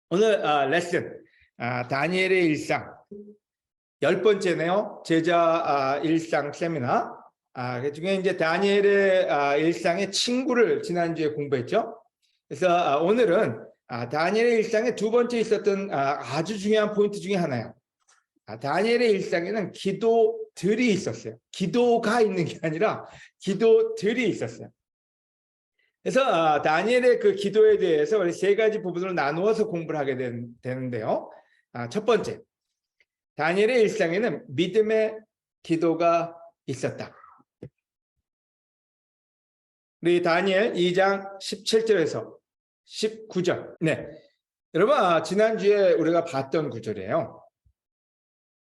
오늘 레슨 다니엘의 일상 10번째네요. 제자 일상 세미나. 그중에 이제 다니엘의 일상의 친구를 지난주에 공부했죠. 그래서 오늘은 다니엘의 일상에 두 번째 있었던 아주 중요한 포인트 중에 하나예요. 다니엘의 일상에는 기도들이 있었어요. 기도가 있는 게 아니라 기도들이 있었어요. 그래서 다니엘의 그 기도에 대해서 우리 세 가지 부분으로 나누어서 공부를 하게 되는데요. 첫 번째, 다니엘의 일상에는 믿음의 기도가 있었다. 우리 다니엘 2장 17절에서 19절. 네, 여러분 지난주에 우리가 봤던 구절이에요.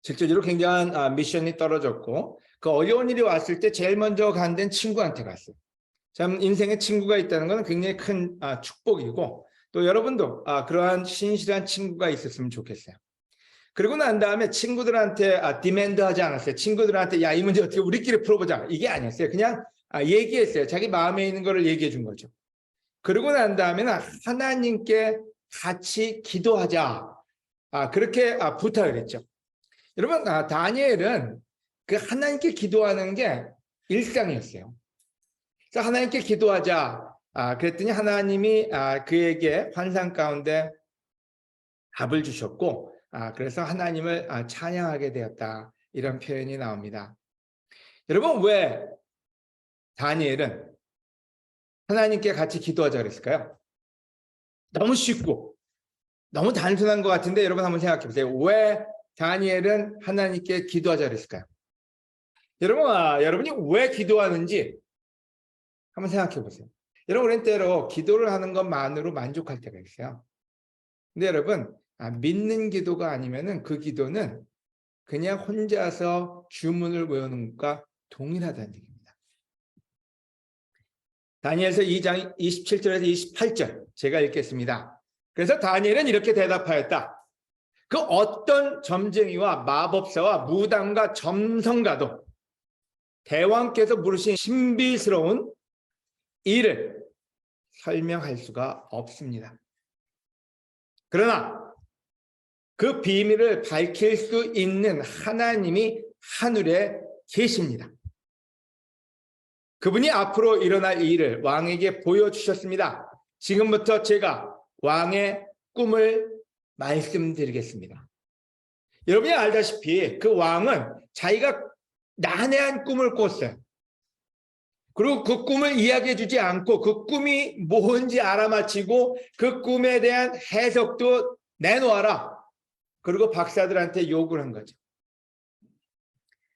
실제로 굉장한 미션이 떨어졌고 그 어려운 일이 왔을 때 제일 먼저 간 데는 친구한테 갔어요. 참 인생에 친구가 있다는 것은 굉장히 큰 축복이고 또 여러분도 그러한 신실한 친구가 있었으면 좋겠어요. 그리고 난 다음에 친구들한테 디맨드하지 않았어요. 친구들한테 야, 이 문제 어떻게 우리끼리 풀어보자 이게 아니었어요. 그냥 얘기했어요. 자기 마음에 있는 거를 얘기해 준 거죠. 그리고 난 다음에는 하나님께 같이 기도하자 그렇게 부탁을 했죠. 여러분 다니엘은 그 하나님께 기도하는 게 일상이었어요. 그래서 하나님께 기도하자 그랬더니 하나님이 그에게 환상 가운데 답을 주셨고 그래서 하나님을 찬양하게 되었다 이런 표현이 나옵니다. 여러분 왜 다니엘은 하나님께 같이 기도하자 그랬을까요? 너무 쉽고 너무 단순한 것 같은데 여러분 한번 생각해 보세요. 왜 다니엘은 하나님께 기도하자 그랬을까요? 여러분 여러분이 왜 기도하는지 한번 생각해 보세요. 여러분 우리는 때로 기도를 하는 것만으로 만족할 때가 있어요. 근데 여러분 믿는 기도가 아니면은 그 기도는 그냥 혼자서 주문을 외우는 것과 동일하다는 얘기입니다. 다니엘서 2장 27절에서 28절 제가 읽겠습니다. 그래서 다니엘은 이렇게 대답하였다. 그 어떤 점쟁이와 마법사와 무당과 점성가도 대왕께서 물으신 신비스러운 일을 설명할 수가 없습니다. 그러나 그 비밀을 밝힐 수 있는 하나님이 하늘에 계십니다. 그분이 앞으로 일어날 일을 왕에게 보여주셨습니다. 지금부터 제가 왕의 꿈을 말씀드리겠습니다. 여러분이 알다시피 그 왕은 자기가 난해한 꿈을 꿨어요. 그리고 그 꿈을 이야기해 주지 않고 그 꿈이 뭔지 알아맞히고 그 꿈에 대한 해석도 내놓아라. 그리고 박사들한테 요구를 한 거죠.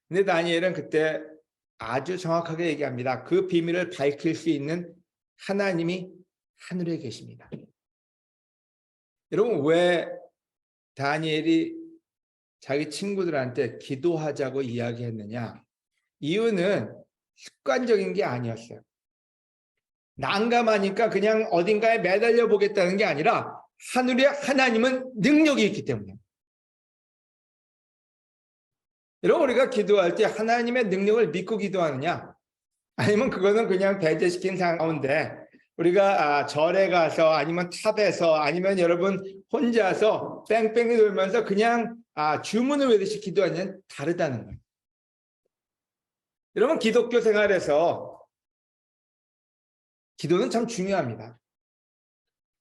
근데 다니엘은 그때 아주 정확하게 얘기합니다. 그 비밀을 밝힐 수 있는 하나님이 하늘에 계십니다. 여러분 왜 다니엘이 자기 친구들한테 기도하자고 이야기했느냐? 이유는 습관적인 게 아니었어요. 난감하니까 그냥 어딘가에 매달려 보겠다는 게 아니라 하늘에 하나님은 능력이 있기 때문에. 여러분 우리가 기도할 때 하나님의 능력을 믿고 기도하느냐? 아니면 그거는 그냥 배제시킨 가운데 우리가 절에 가서 아니면 탑에서 아니면 여러분 혼자서 뺑뺑이 돌면서 그냥 주문을 외우듯이 기도하냐는 다르다는 거예요. 여러분 기독교 생활에서 기도는 참 중요합니다.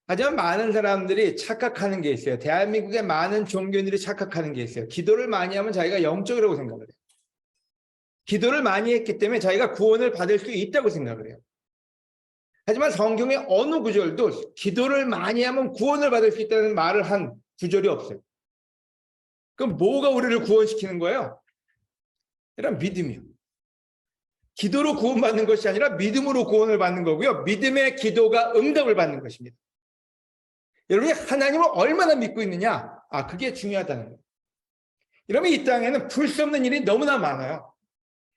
하지만 많은 사람들이 착각하는 게 있어요. 대한민국의 많은 종교인들이 착각하는 게 있어요. 기도를 많이 하면 자기가 영적이라고 생각을 해요. 기도를 많이 했기 때문에 자기가 구원을 받을 수 있다고 생각을 해요. 하지만 성경의 어느 구절도 기도를 많이 하면 구원을 받을 수 있다는 말을 한 구절이 없어요. 그럼 뭐가 우리를 구원시키는 거예요? 이런 믿음이요. 기도로 구원받는 것이 아니라 믿음으로 구원을 받는 거고요. 믿음의 기도가 응답을 받는 것입니다. 여러분이 하나님을 얼마나 믿고 있느냐? 그게 중요하다는 거예요. 여러분 이 땅에는 풀 수 없는 일이 너무나 많아요.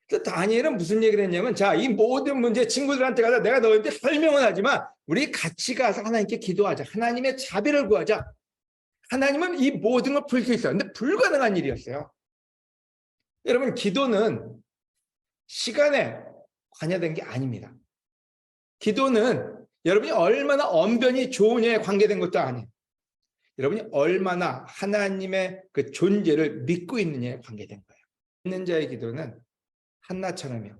그래서 다니엘은 무슨 얘기를 했냐면 자, 이 모든 문제 친구들한테 가서 내가 너희한테 설명은 하지만 우리 같이 가서 하나님께 기도하자. 하나님의 자비를 구하자. 하나님은 이 모든 걸 풀 수 있어요. 근데 불가능한 일이었어요. 여러분 기도는 시간에 관여된 게 아닙니다. 기도는 여러분이 얼마나 언변이 좋으냐에 관계된 것도 아니에요. 여러분이 얼마나 하나님의 그 존재를 믿고 있느냐에 관계된 거예요. 믿는 자의 기도는 한나처럼요.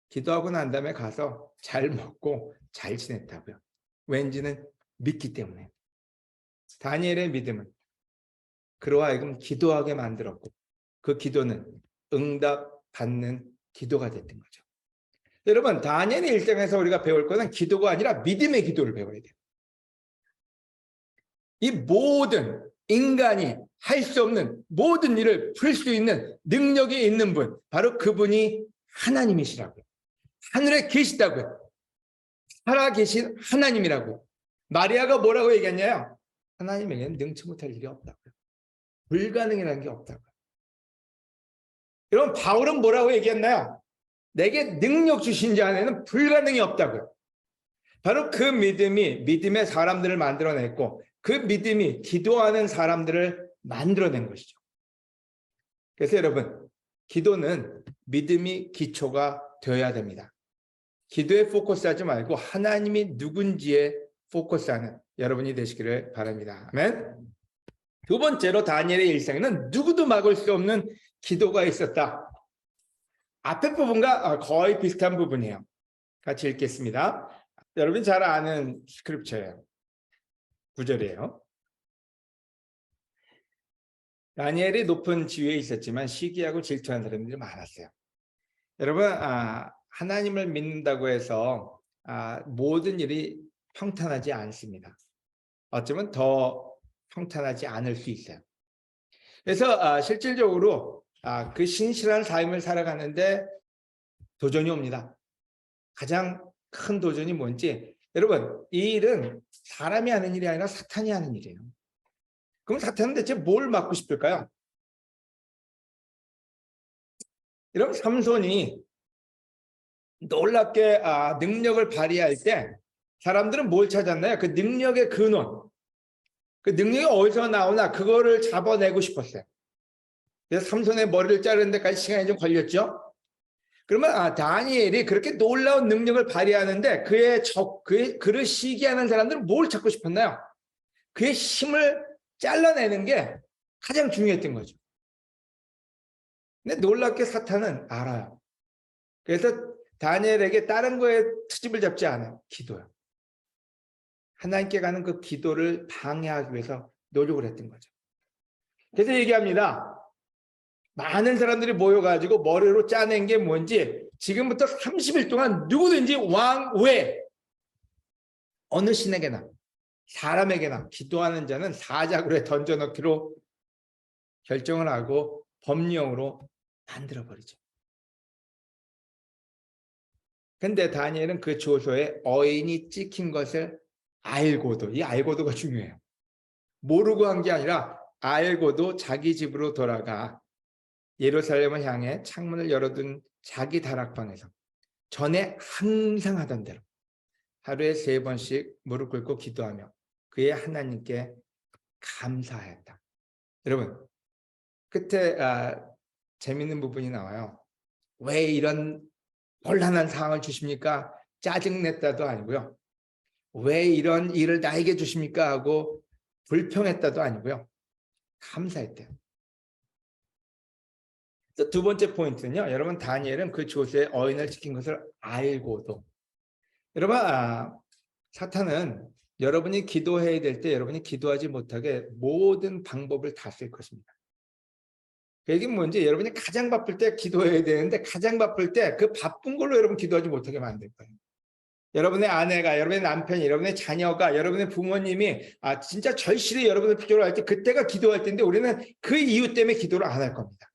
기도하고 난 다음에 가서 잘 먹고 잘 지냈다고요. 왠지는 믿기 때문에. 다니엘의 믿음은 그로 하여금 기도하게 만들었고 그 기도는 응답받는 기도가 됐던 거죠. 여러분, 다니엘의 일생에서 우리가 배울 것은 기도가 아니라 믿음의 기도를 배워야 돼요. 이 모든 인간이 할 수 없는 모든 일을 풀 수 있는 능력이 있는 분, 바로 그분이 하나님이시라고요. 하늘에 계시다고요. 살아계신 하나님이라고요. 마리아가 뭐라고 얘기했냐요? 하나님에게는 능치 못할 일이 없다고요. 불가능이라는 게 없다고요. 여러분, 바울은 뭐라고 얘기했나요? 내게 능력 주신 자 안에는 불가능이 없다고요. 바로 그 믿음이 믿음의 사람들을 만들어냈고 그 믿음이 기도하는 사람들을 만들어낸 것이죠. 그래서 여러분, 기도는 믿음이 기초가 되어야 됩니다. 기도에 포커스하지 말고 하나님이 누군지에 포커스하는 여러분이 되시기를 바랍니다. 아멘. 두 번째로 다니엘의 일생에는 누구도 막을 수 없는 기도가 있었다. 앞에 부분과 거의 비슷한 부분이에요. 같이 읽겠습니다. 여러분이 잘 아는 스크립처예요. 9절이에요. 다니엘이 높은 지위에 있었지만 시기하고 질투하는 사람들이 많았어요. 여러분, 하나님을 믿는다고 해서 모든 일이 평탄하지 않습니다. 어쩌면 더 평탄하지 않을 수 있어요. 그래서 실질적으로 그 신실한 삶을 살아가는데 도전이 옵니다. 가장 큰 도전이 뭔지, 여러분, 이 일은 사람이 하는 일이 아니라 사탄이 하는 일이에요. 그럼 사탄은 대체 뭘 막고 싶을까요? 여러분, 삼손이 놀랍게 능력을 발휘할 때 사람들은 뭘 찾았나요? 그 능력의 근원, 그 능력이 어디서 나오나 그거를 잡아내고 싶었어요. 그래서 삼손의 머리를 자르는 데까지 시간이 좀 걸렸죠. 그러면 다니엘이 그렇게 놀라운 능력을 발휘하는데 그를 시기하는 사람들은 뭘 찾고 싶었나요? 그의 힘을 잘라내는 게 가장 중요했던 거죠. 근데 놀랍게 사탄은 알아요. 그래서 다니엘에게 다른 거에 트집을 잡지 않아요. 기도요. 하나님께 가는 그 기도를 방해하기 위해서 노력을 했던 거죠. 그래서 얘기합니다. 많은 사람들이 모여가지고 머리로 짜낸 게 뭔지, 지금부터 30일 동안 누구든지 왕 외 어느 신에게나 사람에게나 기도하는 자는 사자굴에 던져넣기로 결정을 하고 법령으로 만들어버리죠. 근데 다니엘은 그 조서에 어인이 찍힌 것을 알고도, 이 알고도가 중요해요. 모르고 한 게 아니라 알고도 자기 집으로 돌아가 예루살렘을 향해 창문을 열어둔 자기 다락방에서 전에 항상 하던 대로 하루에 3번씩 무릎 꿇고 기도하며 그의 하나님께 감사하였다. 여러분, 끝에 재밌는 부분이 나와요. 왜 이런 곤란한 상황을 주십니까? 짜증냈다도 아니고요. 왜 이런 일을 나에게 주십니까? 하고 불평했다도 아니고요. 감사했대요. 두 번째 포인트는요. 여러분, 다니엘은 그 조서의 어인을 지킨 것을 알고도, 여러분, 사탄은 여러분이 기도해야 될 때 여러분이 기도하지 못하게 모든 방법을 다 쓸 것입니다. 이게 뭔지, 여러분이 가장 바쁠 때 기도해야 되는데 가장 바쁠 때 그 바쁜 걸로 여러분 기도하지 못하게 만들 거예요. 여러분의 아내가, 여러분의 남편이, 여러분의 자녀가, 여러분의 부모님이 진짜 절실히 여러분을 필요로 할 때 그때가 기도할 때인데 우리는 그 이유 때문에 기도를 안 할 겁니다.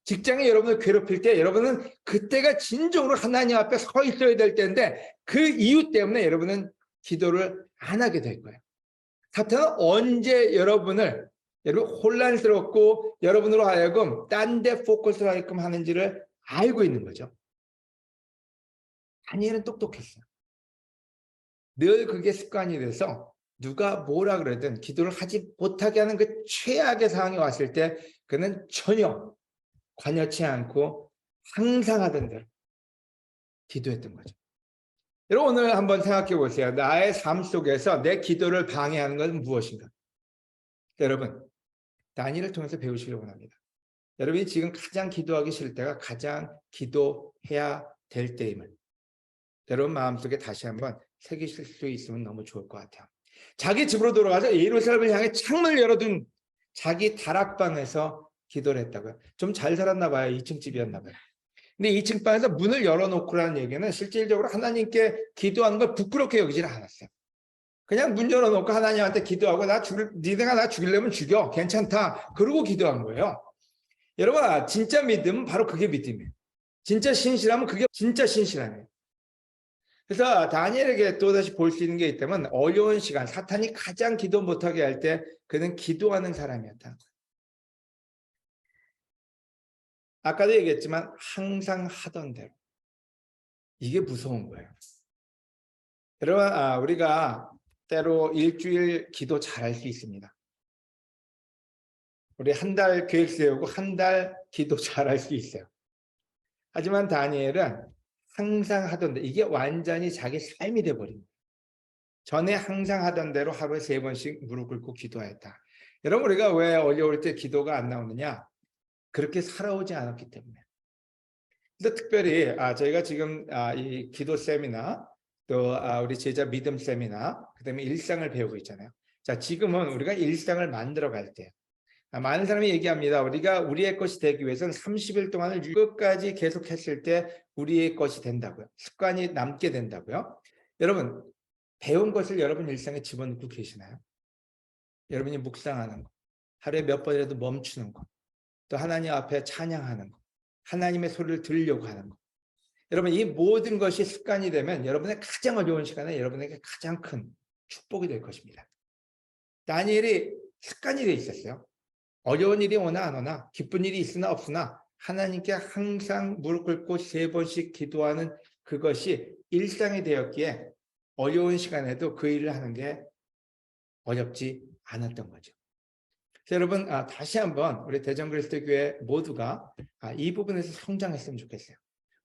직장에 여러분을 괴롭힐 때 여러분은 그때가 진정으로 하나님 앞에 서 있어야 될 때인데 그 이유 때문에 여러분은 기도를 안 하게 될 거예요. 사탄은 언제 여러분 혼란스럽고 여러분으로 하여금 딴 데 포커스를 하게끔 하는지를 알고 있는 거죠. 다니엘은 똑똑했어요. 늘 그게 습관이 돼서 누가 뭐라 그러든 기도를 하지 못하게 하는 그 최악의 상황이 왔을 때 그는 전혀 관여치 않고 항상 하던 대로 기도했던 거죠. 여러분, 오늘 한번 생각해 보세요. 나의 삶 속에서 내 기도를 방해하는 것은 무엇인가? 여러분, 다니엘을 통해서 배우시려고 합니다. 여러분이 지금 가장 기도하기 싫을 때가 가장 기도해야 될 때임을 여러분 마음속에 다시 한번 새기실 수 있으면 너무 좋을 것 같아요. 자기 집으로 돌아가서 예루살렘을 향해 창문을 열어둔 자기 다락방에서 기도를 했다고요. 좀 잘 살았나 봐요. 2층 집이었나 봐요. 근데 2층 방에서 문을 열어놓고라는 얘기는 실질적으로 하나님께 기도하는 걸 부끄럽게 여기지는 않았어요. 그냥 문 열어놓고 하나님한테 기도하고 니네가 나 죽이려면 죽여. 괜찮다. 그러고 기도한 거예요. 여러분, 진짜 믿음은 바로 그게 믿음이에요. 진짜 신실하면 그게 진짜 신실함이에요. 그래서 다니엘에게 또다시 볼 수 있는 게 있다면 어려운 시간, 사탄이 가장 기도 못하게 할 때 그는 기도하는 사람이었다. 아까도 얘기했지만 항상 하던 대로. 이게 무서운 거예요. 여러분, 우리가 때로 일주일 기도 잘할 수 있습니다. 우리 한 달 계획 세우고 한 달 기도 잘할 수 있어요. 하지만 다니엘은 항상 하던 대로, 이게 완전히 자기 삶이 돼버립니다. 전에 항상 하던 대로 하루에 3번씩 무릎 꿇고 기도했다. 여러분, 우리가 왜 어려울 때 기도가 안 나오느냐? 그렇게 살아오지 않았기 때문에. 그래서 특별히 저희가 지금 이 기도 세미나 또 우리 제자 믿음 세미나 그다음에 일상을 배우고 있잖아요. 자, 지금은 우리가 일상을 만들어 갈 때 많은 사람이 얘기합니다. 우리가 우리의 것이 되기 위해서는 30일 동안을 끝까지 계속했을 때 우리의 것이 된다고요. 습관이 남게 된다고요. 여러분, 배운 것을 여러분 일상에 집어넣고 계시나요? 여러분이 묵상하는 거, 하루에 몇 번이라도 멈추는 거, 또 하나님 앞에 찬양하는 거, 하나님의 소리를 들으려고 하는 거. 여러분, 이 모든 것이 습관이 되면 여러분의 가장 어려운 시간에 여러분에게 가장 큰 축복이 될 것입니다. 다니엘이 습관이 돼 있었어요. 어려운 일이 오나 안 오나, 기쁜 일이 있으나 없으나 하나님께 항상 무릎 꿇고 3번씩 기도하는 그것이 일상이 되었기에 어려운 시간에도 그 일을 하는 게 어렵지 않았던 거죠. 여러분, 다시 한번 우리 대전그리스도교회 모두가 이 부분에서 성장했으면 좋겠어요.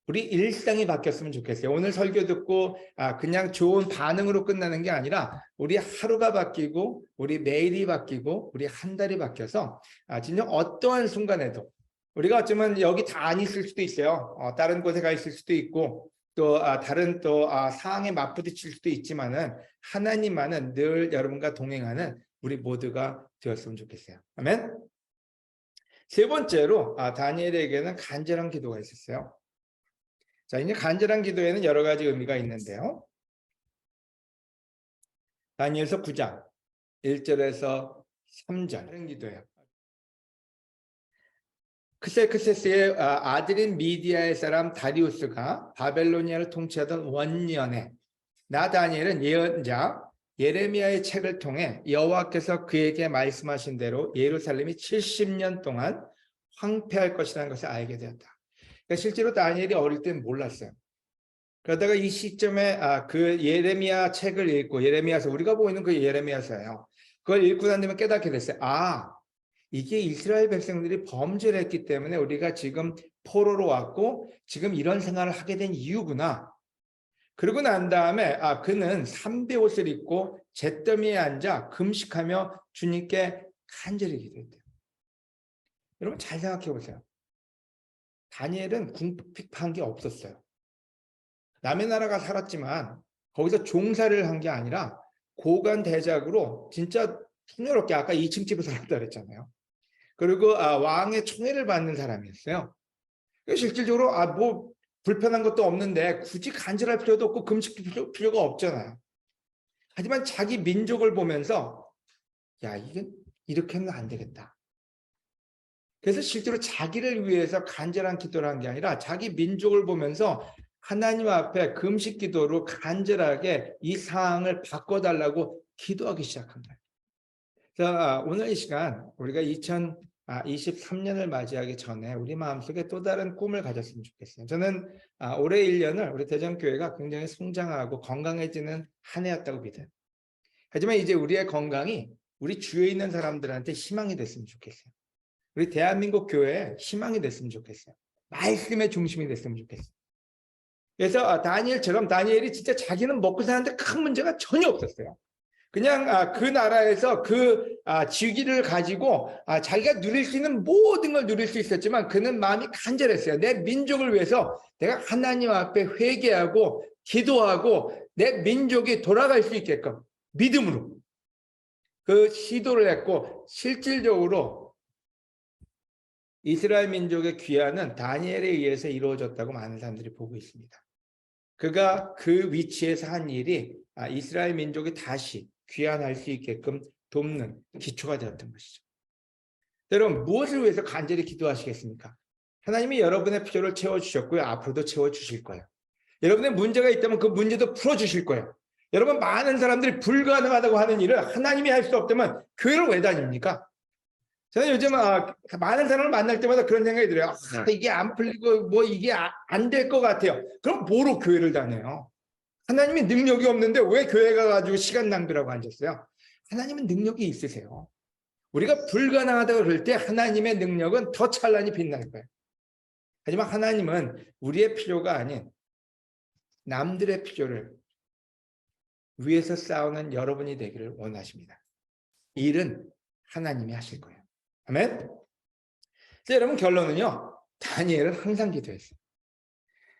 우리 일상이 바뀌었으면 좋겠어요. 오늘 설교 듣고 그냥 좋은 반응으로 끝나는 게 아니라 우리 하루가 바뀌고 우리 매일이 바뀌고 우리 한 달이 바뀌어서 진짜 어떠한 순간에도 우리가 어쩌면 여기 다 안 있을 수도 있어요. 다른 곳에 가 있을 수도 있고 또 다른 또 상황에 맞부딪힐 수도 있지만은 하나님만은 늘 여러분과 동행하는 우리 모두가 되었으면 좋겠어요. 아멘. 세 번째로 다니엘에게는 간절한 기도가 있었어요. 자, 이제 간절한 기도에는 여러 가지 의미가 있는데요. 다니엘서 9장 1절에서 3절 기도예요. 크세크세스의 아들인 미디아의 사람 다리우스가 바벨로니아를 통치하던 원년에 나 다니엘은 예언자 예레미야의 책을 통해 여호와께서 그에게 말씀하신 대로 예루살렘이 70년 동안 황폐할 것이라는 것을 알게 되었다. 그러니까 실제로 다니엘이 어릴 때는 몰랐어요. 그러다가 이 시점에 그 예레미야 책을 읽고 예레미야서 우리가 보이는 그 예레미야서예요. 그걸 읽고 난 다음에 깨닫게 됐어요. 이게 이스라엘 백성들이 범죄를 했기 때문에 우리가 지금 포로로 왔고 지금 이런 생활을 하게 된 이유구나. 그러고 난 다음에 그는 삼배 옷을 입고 잿더미에 앉아 금식하며 주님께 간절히 기도했대요. 여러분 잘 생각해 보세요. 다니엘은 궁핍한 게 없었어요. 남의 나라가 살았지만 거기서 종사를 한 게 아니라 고관 대작으로 진짜 풍요롭게 아까 2층 집에 살았다 그랬잖아요. 그리고 왕의 총애를 받는 사람이었어요. 실질적으로 뭐 불편한 것도 없는데 굳이 간절할 필요도 없고 금식 필요가 없잖아요. 하지만 자기 민족을 보면서 이게 이렇게는 안 되겠다. 그래서 실제로 자기를 위해서 간절한 기도를 한 게 아니라 자기 민족을 보면서 하나님 앞에 금식 기도로 간절하게 이 상황을 바꿔달라고 기도하기 시작한 거예요. 자, 오늘 이 시간 우리가 2023년을 맞이하기 전에 우리 마음속에 또 다른 꿈을 가졌으면 좋겠어요. 저는 올해 1년을 우리 대전교회가 굉장히 성장하고 건강해지는 한 해였다고 믿어요. 하지만 이제 우리의 건강이 우리 주위에 있는 사람들한테 희망이 됐으면 좋겠어요. 우리 대한민국 교회에 희망이 됐으면 좋겠어요. 말씀의 중심이 됐으면 좋겠어요. 그래서 다니엘처럼 다니엘이 진짜 자기는 먹고 사는데 큰 문제가 전혀 없었어요. 그냥 그 나라에서 그 직위를 가지고 자기가 누릴 수 있는 모든 걸 누릴 수 있었지만 그는 마음이 간절했어요. 내 민족을 위해서 내가 하나님 앞에 회개하고 기도하고 내 민족이 돌아갈 수 있게끔 믿음으로 그 시도를 했고, 실질적으로 이스라엘 민족의 귀환은 다니엘에 의해서 이루어졌다고 많은 사람들이 보고 있습니다. 그가 그 위치에서 한 일이 이스라엘 민족이 다시 귀환할 수 있게끔 돕는 기초가 되었던 것이죠. 여러분, 무엇을 위해서 간절히 기도하시겠습니까? 하나님이 여러분의 필요를 채워주셨고요. 앞으로도 채워주실 거예요. 여러분의 문제가 있다면 그 문제도 풀어주실 거예요. 여러분, 많은 사람들이 불가능하다고 하는 일을 하나님이 할 수 없다면 교회를 왜 다닙니까? 저는 요즘 많은 사람을 만날 때마다 그런 생각이 들어요. 이게 안 풀리고 뭐 이게 안 될 것 같아요. 그럼 뭐로 교회를 다녀요? 하나님이 능력이 없는데 왜 교회 가가지고 시간 낭비라고 앉았어요? 하나님은 능력이 있으세요. 우리가 불가능하다고 그럴 때 하나님의 능력은 더 찬란히 빛나는 거예요. 하지만 하나님은 우리의 필요가 아닌 남들의 필요를 위해서 싸우는 여러분이 되기를 원하십니다. 일은 하나님이 하실 거예요. 아멘? 자, 여러분, 결론은요. 다니엘은 항상 기도했어요.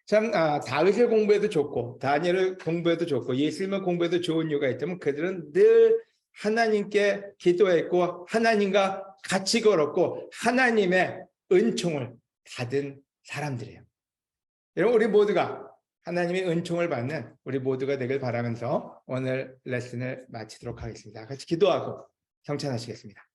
참 다윗을 공부해도 좋고 다니엘을 공부해도 좋고 예수님을 공부해도 좋은 이유가 있다면 그들은 늘 하나님께 기도했고 하나님과 같이 걸었고 하나님의 은총을 받은 사람들이에요. 여러분, 우리 모두가 하나님의 은총을 받는 우리 모두가 되길 바라면서 오늘 레슨을 마치도록 하겠습니다. 같이 기도하고 성찬하시겠습니다.